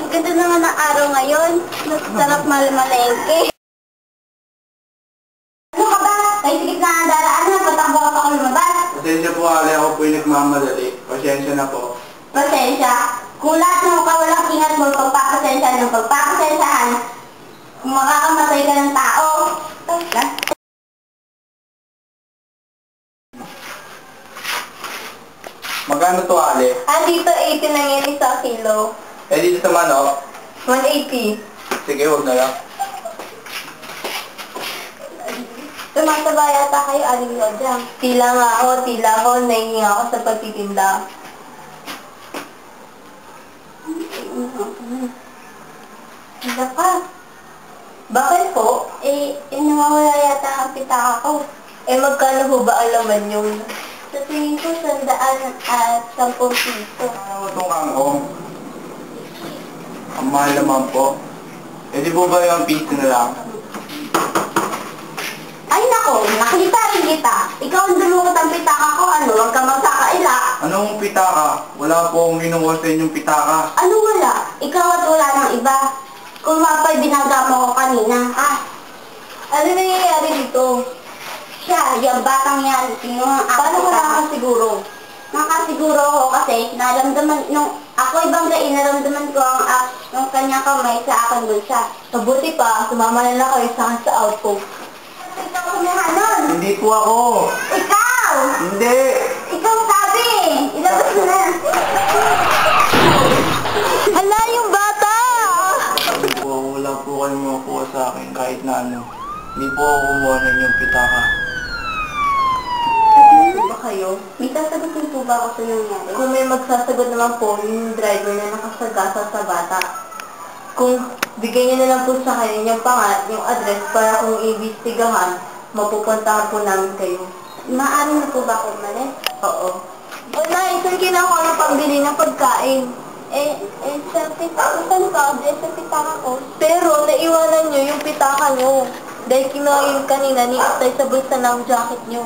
ganda naman ang araw ngayon. Masarap malmalengke. Ano ka ba? Kahit sikip na ang daraan na, patakbo ka pa ako lumabas. Pasensya po, Ali. Ako po yung nagmamadali. Pasensya na po. Pasensya? Kung lahat ng mukha walang ingat mo, pagpapasensya ng pagpapasensyahan, kung makakamatay ka ng tao. Magkano to, Ali? Dito 80 na yan isa kilo. Dito sa manok? 180. Sige, huwag na lang. Tumataba yata kayo, aling Rodya. Tila nga ako, nahingi ako sa pagtitinda. Ano ka? Bakit po? Nawawala yata ang pitaka ko. Magkano ho ba alaman yun? Sa tingin ko, 100 at 10 piso. Ano itong kangkong? Ang mahal naman po. Di po ba yung piso na lang? Ay nako, nakita rin kita. Ikaw ang dulungot ang pitaka ko, huwag ka magsakaila. Anong pitaka? Wala po akong ginuha sa inyong pitaka. Ano wala? Ikaw at wala ng iba. Kung mapay binagama ko kanina, ano nangyayari dito? Siya, yung batang yan, paano mo nakasiguro? Nakasiguro ako kasi naramdaman, ako ibang gain, naramdaman ko ang kanyang kamay sa aking bulsa. Mabuti pa, sumama na lang kayo sa akin sa outpost. Ikaw kumihanon! Hindi po ako! Ikaw! Hindi! Ikaw sabi! Ilabas mo na! Hala, yung bata! Wala po kayong makuha sa akin kahit na ano. Hindi po ako kumuha ng inyong pitaka. Sabihin ba kayo? May sasagutin po ba ako sa nangyari? Kung may magsasagot naman po, yung driver na nakasagasa sa bata. Kung bigay niyo na lang po sa kanya yung address para kung iimbestigahan, mapupuntahan po namin kayo. Maaari na po ba ako umalis? Oo. Wala, isang kinuha ng pambili ng pagkain. Sa pitaka, saan ka? Sa pitaka ko. Pero, naiwanan niyo yung pitaka niyo. Dahil kinuha yun kanina, niitay sa bulsa ng jacket niyo.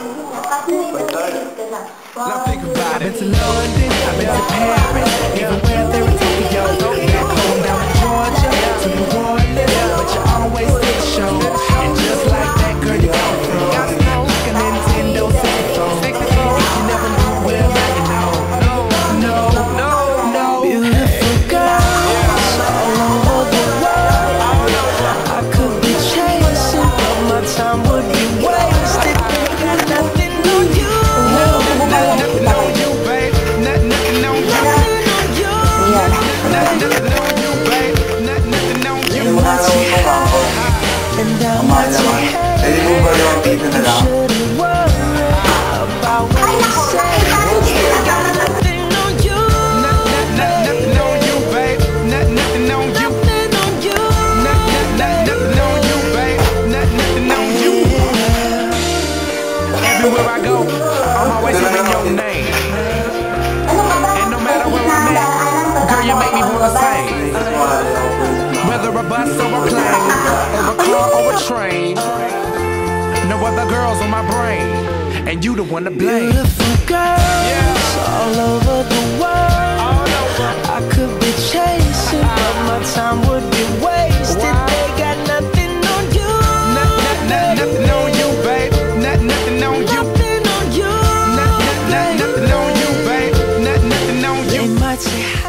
Now think about it. I've been to London, I've been to Paris, even where there in Tokyo, back home down in Georgia, to New Orleans, but you always did the show. And just like that, girl, you come from like a Nintendo 64. You never knew where I know. No. Beautiful girls all over the world. I could be chasing, but my time would be wasted. Got nothing on you. Nothing on you, babe. Nothing on you. Nothing on you, babe. Nothing on you. And I'm not your head. Di po ba yung piso na lang? Ay, nako! Nothing on you. Nothing on you, babe. Nothing on you. Nothing on you. Nothing on you, babe. Nothing on you. Everywhere I go, I'm always hearing your name. And no matter where I'm at, girl, you make me wanna sing. Whether a bus or a plane, or a car or a train, no other girls on my brain, and you the one to blame. Beautiful girls all over the world. I could be chasing, but my time would be wasted. They got nothing on you. Nothing on you, babe. Nothing on you. Nothing on you. Nothing on you, babe. Nothing on you. They might say